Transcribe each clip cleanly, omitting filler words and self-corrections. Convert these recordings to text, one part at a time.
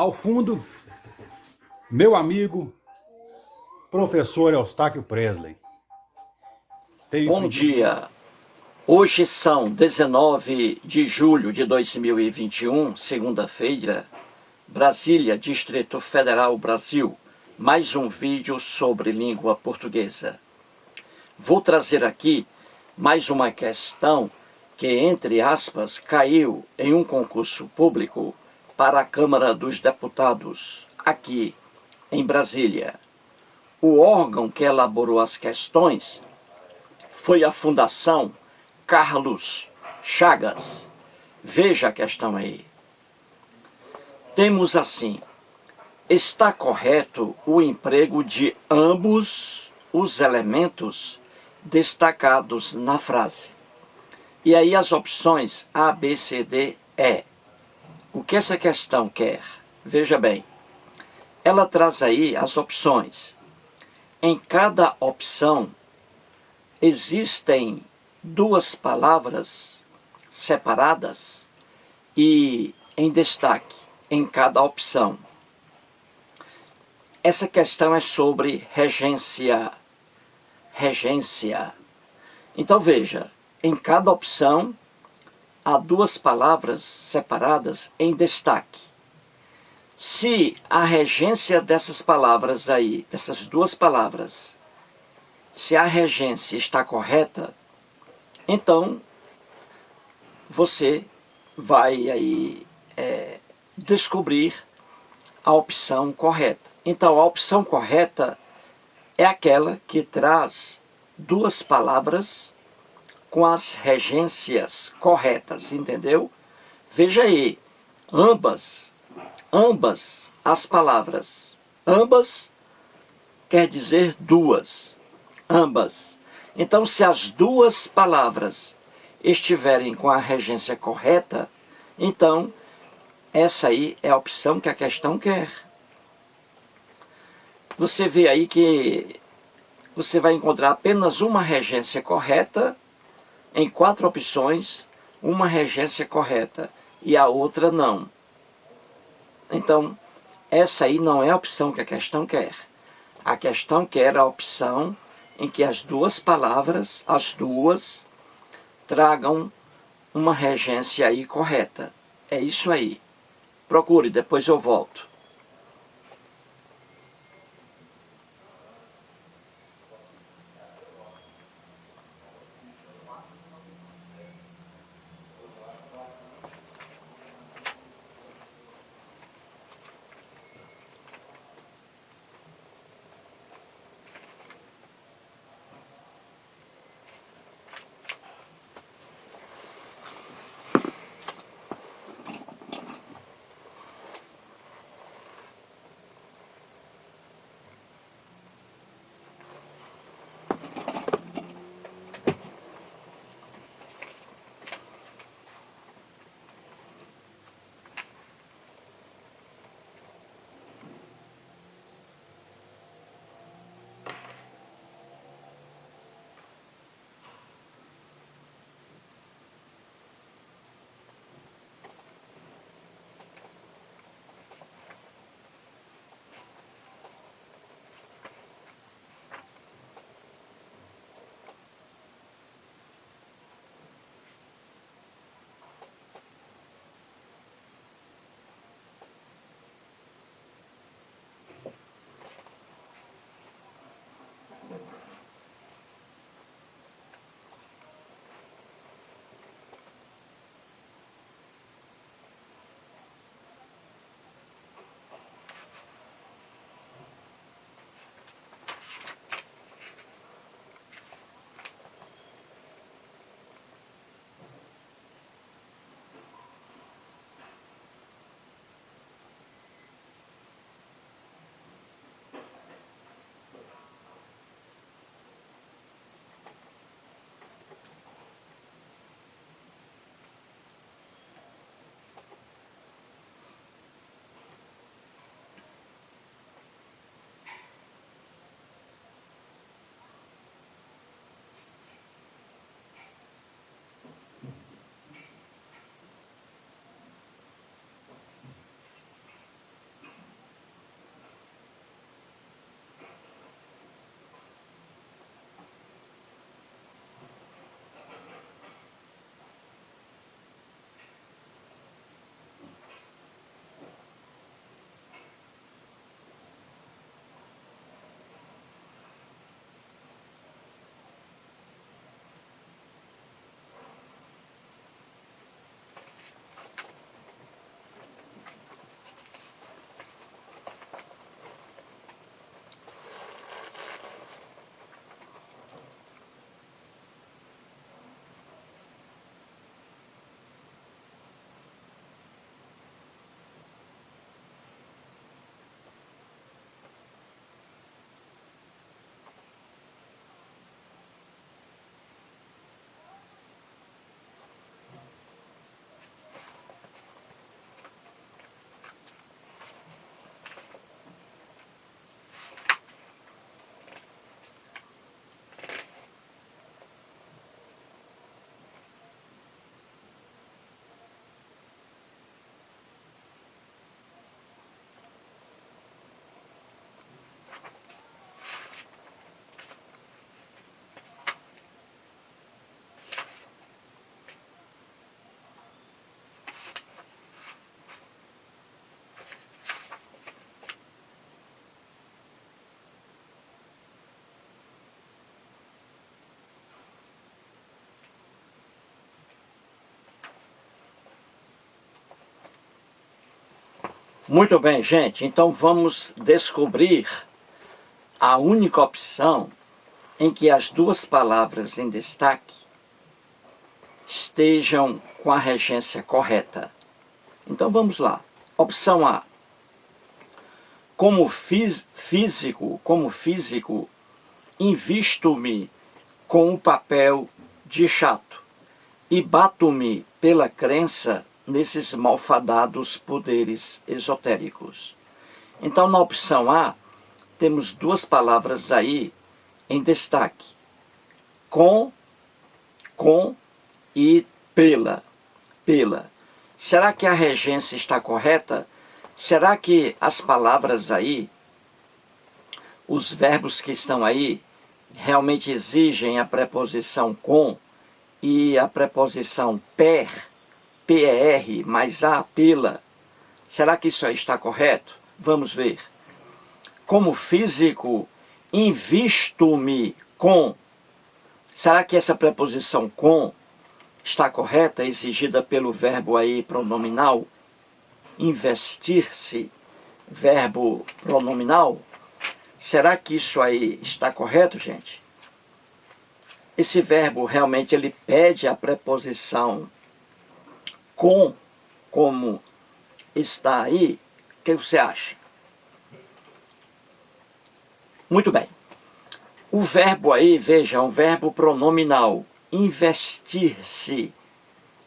Ao fundo, meu amigo, professor Eustáquio Presley. Bom dia. Hoje são 19 de julho de 2021, segunda-feira, Brasília, Distrito Federal, Brasil. Mais um vídeo sobre língua portuguesa. Vou trazer aqui mais uma questão que, entre aspas, caiu em um concurso público para a Câmara dos Deputados, aqui em Brasília. O órgão que elaborou as questões foi a Fundação Carlos Chagas. Veja a questão aí. Temos assim: está correto o emprego de ambos os elementos destacados na frase? E aí as opções A, B, C, D, E. O que essa questão quer? Veja bem, ela traz aí as opções. Em cada opção existem duas palavras separadas e em destaque em cada opção. Essa questão é sobre regência. Regência. Então veja, em cada opção há duas palavras separadas em destaque. Se a regência dessas palavras aí, dessas duas palavras, se a regência está correta, então você vai aí descobrir a opção correta. Então a opção correta é aquela que traz duas palavras com as regências corretas, entendeu? Veja aí, ambas as palavras. Ambas quer dizer duas. Ambas. Então, se as duas palavras estiverem com a regência correta, então essa aí é a opção que a questão quer. Você vê aí que você vai encontrar apenas uma regência correta em 4 opções, uma regência correta e a outra não. Então, essa aí não é a opção que a questão quer. A questão quer a opção em que as duas palavras, as duas, tragam uma regência aí correta. É isso aí. Procure, depois eu volto. Muito bem, gente. Então vamos descobrir a única opção em que as duas palavras em destaque estejam com a regência correta. Então vamos lá. Opção A. Como físico, invisto-me com o papel de chato e bato-me pela crença nesses malfadados poderes esotéricos. Então, na opção A, temos duas palavras aí em destaque. Com e pela. Será que a regência está correta? Será que as palavras aí, os verbos que estão aí, realmente exigem a preposição com e a preposição per, mais a, pela? Será que isso aí está correto? Vamos ver. Como físico, invisto-me com. Será que essa preposição com está correta, exigida pelo verbo aí pronominal? Investir-se, verbo pronominal. Será que isso aí está correto, gente? Esse verbo realmente ele pede a preposição com, como está aí? O que você acha? Muito bem. O verbo aí, veja, é um verbo pronominal. Investir-se.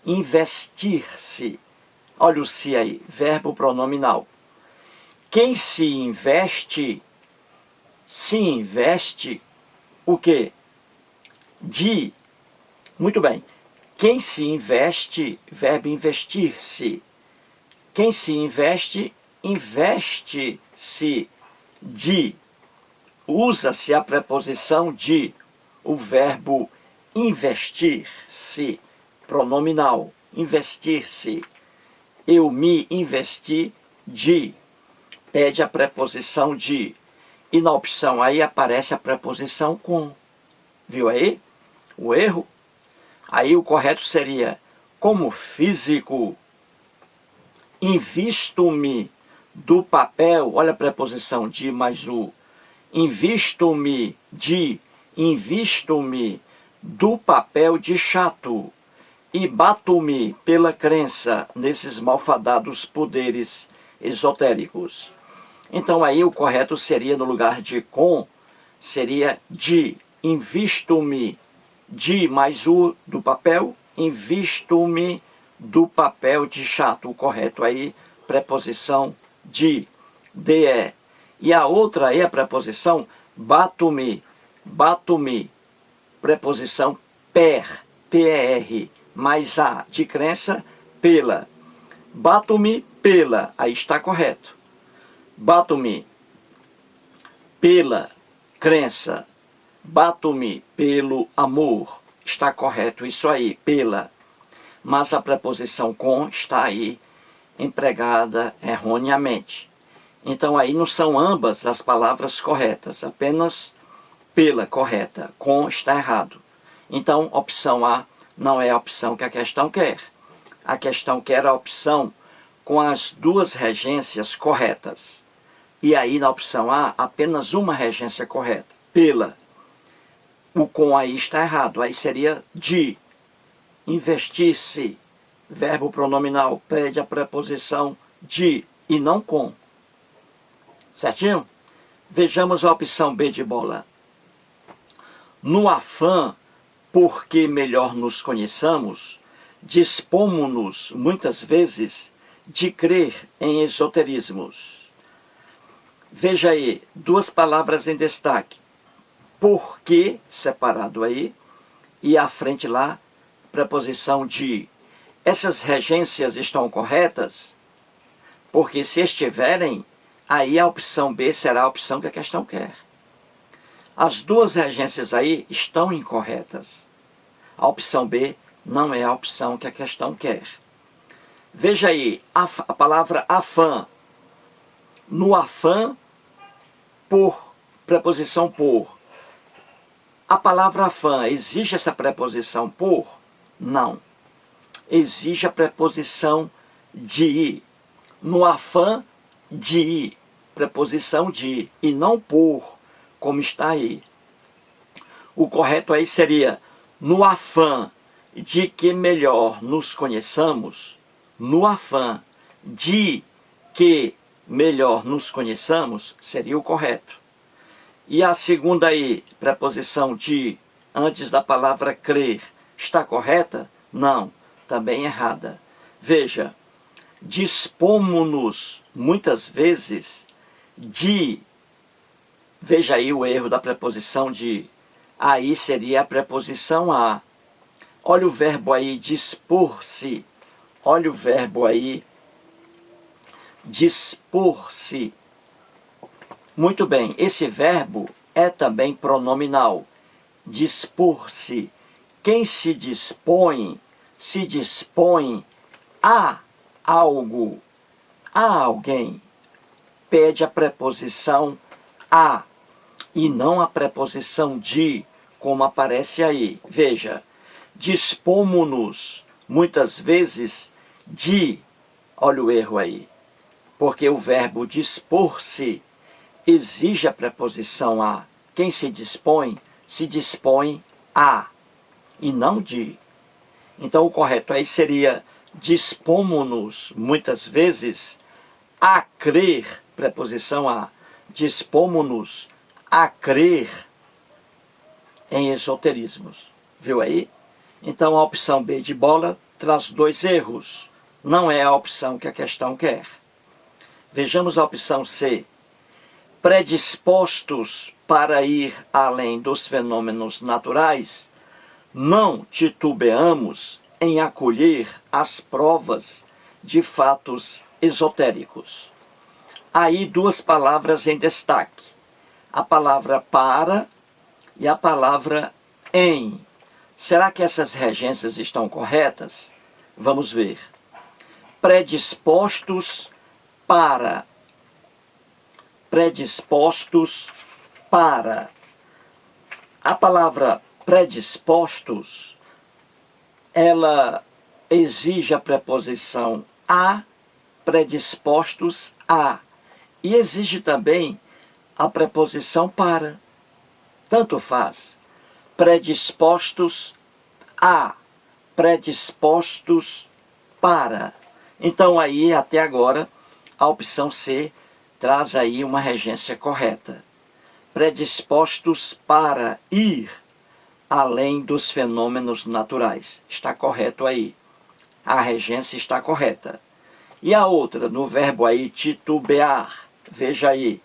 Investir-se. Olha o se aí, verbo pronominal. Quem se investe o quê? Muito bem. Quem se investe, verbo investir-se. Quem se investe, investe-se de. Usa-se a preposição de, o verbo investir-se, pronominal, investir-se. Eu me investi de, pede a preposição de. E na opção aí aparece a preposição com. Viu aí o erro? Aí o correto seria, como físico, invisto-me do papel, olha a preposição de mais o, invisto-me do papel de chato e bato-me pela crença nesses malfadados poderes esotéricos. Então aí o correto seria, no lugar de com, seria de, invisto-me de mais o do papel, invisto-me do papel de chato. O correto aí, preposição de, E a outra é a preposição bato-me, preposição per, mais a de crença, pela. Bato-me pela, aí está correto. Bato-me pela crença, bato-me pelo amor, está correto isso aí, pela. Mas a preposição com está aí empregada erroneamente. Então aí não são ambas as palavras corretas, apenas pela correta, com está errado. Então opção A não é a opção que a questão quer. A questão quer a opção com as duas regências corretas. E aí na opção A apenas uma regência correta, pela. O com aí está errado, aí seria de. Investir-se, verbo pronominal, pede a preposição de e não com. Certinho? Vejamos a opção B de bola. No afã, porque melhor nos conheçamos, dispomos-nos, muitas vezes, de crer em esoterismos. Veja aí, duas palavras em destaque. Porque, separado aí, e à frente lá, preposição de. Essas regências estão corretas? Porque se estiverem, aí a opção B será a opção que a questão quer. As duas regências aí estão incorretas. A opção B não é a opção que a questão quer. Veja aí, a palavra afã. No afã, por, preposição por. A palavra afã exige essa preposição por? Não. Exige a preposição de. No afã, de, preposição de, e não por, como está aí. O correto aí seria: no afã de que melhor nos conheçamos, no afã de que melhor nos conheçamos, seria o correto. E a segunda aí, preposição de, antes da palavra crer, está correta? Não, também errada. Veja, dispomos-nos muitas vezes de, veja aí o erro da preposição de, aí seria a preposição a. Olha o verbo aí, dispor-se. Olha o verbo aí, dispor-se. Muito bem, esse verbo é também pronominal. Dispor-se. Quem se dispõe a algo, a alguém. Pede a preposição a e não a preposição de, como aparece aí. Veja, dispomos-nos muitas vezes de, olha o erro aí, porque o verbo dispor-se exige a preposição a. Quem se dispõe a e não de. Então o correto aí seria: dispomos-nos muitas vezes a crer, preposição a, dispomos-nos a crer em esoterismos. Viu aí? Então a opção B de bola traz dois erros. Não é a opção que a questão quer. Vejamos a opção C. Predispostos para ir além dos fenômenos naturais, não titubeamos em acolher as provas de fatos esotéricos. Aí duas palavras em destaque: a palavra para e a palavra em. Será que essas regências estão corretas? Vamos ver. Predispostos para. Predispostos para. A palavra predispostos, ela exige a preposição a, predispostos a, e exige também a preposição para. Tanto faz. Predispostos a, predispostos para. Então aí, até agora, a opção C traz aí uma regência correta. Predispostos para ir além dos fenômenos naturais. Está correto aí. A regência está correta. E a outra, no verbo aí titubear. Veja aí,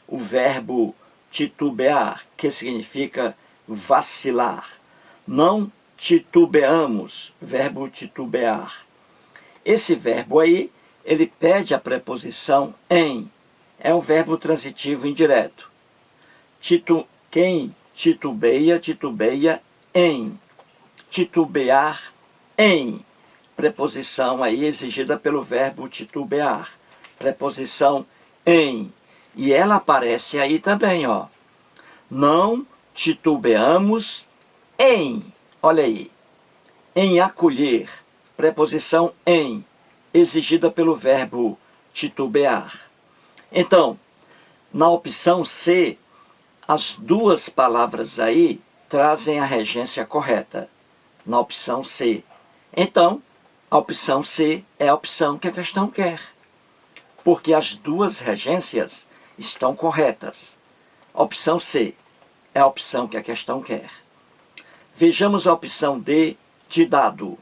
o verbo titubear, que significa vacilar. Não titubeamos, verbo titubear. Esse verbo aí, ele pede a preposição em. É um verbo transitivo indireto. Quem titubeia, titubeia em. Titubear em. Preposição aí exigida pelo verbo titubear. Preposição em. E ela aparece aí também, ó. Não titubeamos em. Olha aí. Em acolher. Preposição em. Exigida pelo verbo titubear. Então, na opção C, as duas palavras aí trazem a regência correta. Na opção C. Então, a opção C é a opção que a questão quer. Porque as duas regências estão corretas. A opção C é a opção que a questão quer. Vejamos a opção D de dado.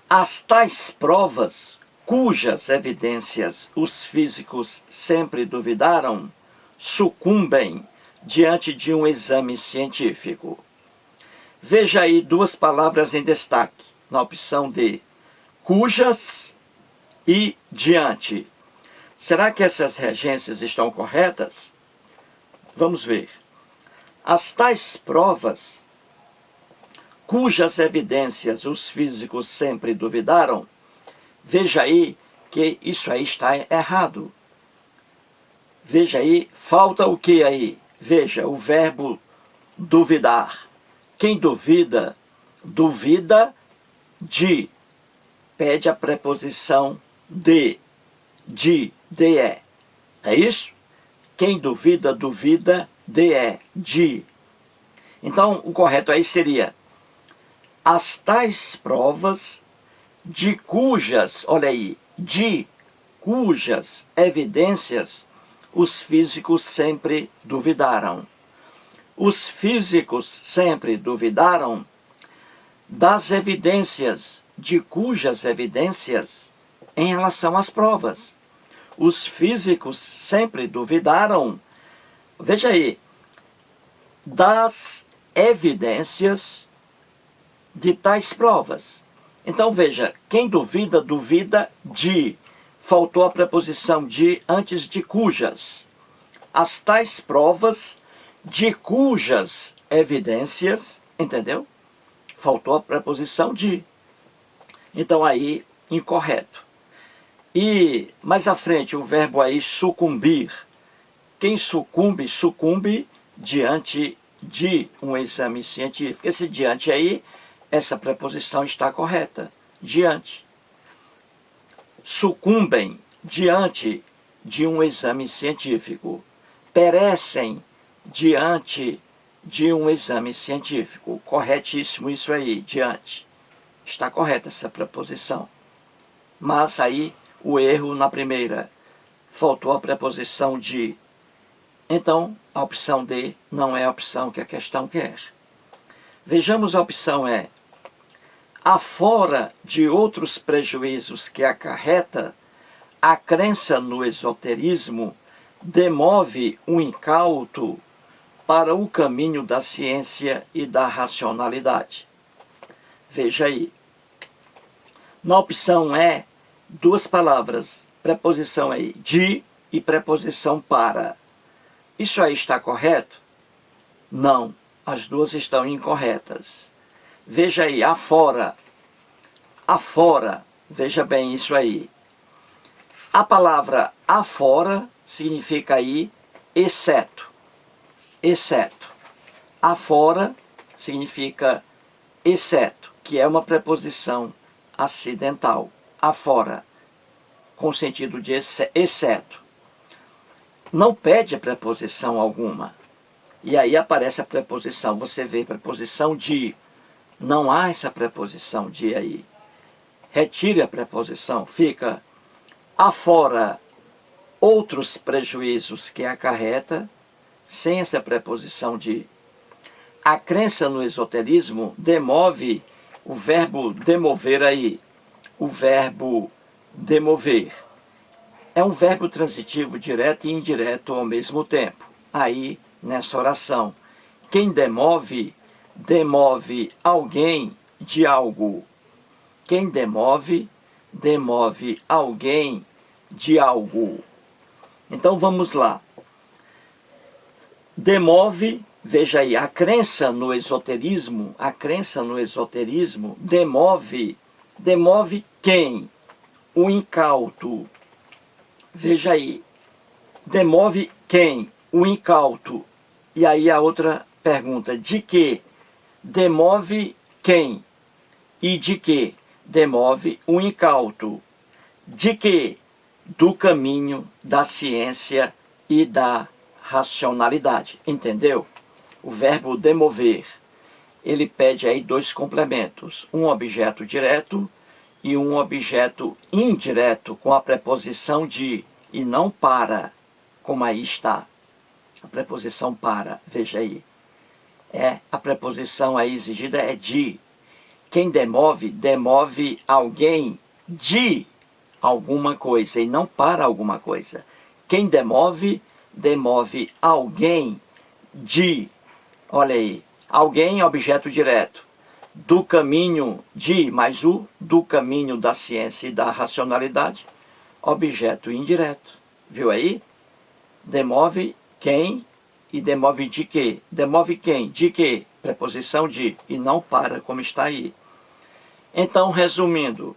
As tais provas, cujas evidências os físicos sempre duvidaram, sucumbem diante de um exame científico. Veja aí duas palavras em destaque, na opção D. Cujas e diante. Será que essas regências estão corretas? Vamos ver. As tais provas, cujas evidências os físicos sempre duvidaram, veja aí que isso aí está errado. Veja aí, falta o que aí? Veja, o verbo duvidar. Quem duvida, duvida de. Pede a preposição de. de, de. É isso? Quem duvida, duvida, de. Então, o correto aí seria: as tais provas de cujas, olha aí, de cujas evidências os físicos sempre duvidaram. Os físicos sempre duvidaram das evidências, de cujas evidências em relação às provas. Os físicos sempre duvidaram, veja aí, das evidências de tais provas. Então veja, quem duvida, duvida de. Faltou a preposição de antes de cujas. As tais provas de cujas evidências, entendeu? Faltou a preposição de. Então aí, incorreto. E mais à frente, o verbo aí sucumbir. Quem sucumbe, sucumbe diante de um exame científico. Esse diante aí, essa preposição está correta. Diante. Sucumbem diante de um exame científico. Perecem diante de um exame científico. Corretíssimo isso aí, diante. Está correta essa preposição. Mas aí o erro na primeira. Faltou a preposição de. Então, a opção D não é a opção que a questão quer. Vejamos a opção E. Afora de outros prejuízos que acarreta, a crença no esoterismo demove o incauto para o caminho da ciência e da racionalidade. Veja aí. Na opção E, duas palavras, preposição aí, de e preposição para. Isso aí está correto? Não, as duas estão incorretas. Veja aí, afora. Afora, veja bem isso aí. A palavra afora significa aí exceto. Exceto. Afora significa exceto, que é uma preposição acidental. Afora, com sentido de exceto. Não pede preposição alguma. E aí aparece a preposição, você vê preposição de. Não há essa preposição de aí. Retire a preposição, fica afora outros prejuízos que acarreta, sem essa preposição de. A crença no esoterismo demove o verbo demover aí. O verbo demover. É um verbo transitivo direto e indireto ao mesmo tempo. Aí, nessa oração, quem demove, demove alguém de algo. Quem demove, demove alguém de algo. Então vamos lá. Demove, veja aí, a crença no esoterismo demove quem? O incauto. Veja aí, demove quem? O incauto. E aí a outra pergunta, de que? Demove quem? E de que? Demove o incauto. De que? Do caminho da ciência e da racionalidade. Entendeu? O verbo demover, ele pede aí dois complementos. Um objeto direto e um objeto indireto com a preposição de e não para, como aí está. A preposição para, veja aí. A preposição aí exigida é de. Quem demove, demove alguém de alguma coisa e não para alguma coisa. Quem demove, demove alguém de. Olha aí, alguém, objeto direto. Do caminho de, mais o, do caminho da ciência e da racionalidade, objeto indireto. Viu aí? Demove quem e demove de quê? Demove quem? De quê? Preposição de e não para, como está aí. Então, resumindo,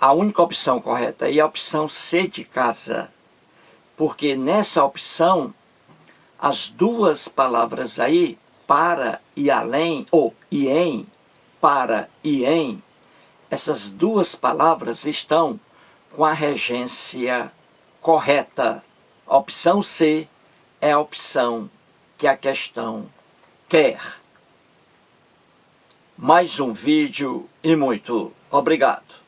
a única opção correta aí é a opção C de casa. Porque nessa opção, as duas palavras aí, para e além, ou e em, para e em, essas duas palavras estão com a regência correta. A opção C é a opção que a questão quer. Mais um vídeo e muito obrigado.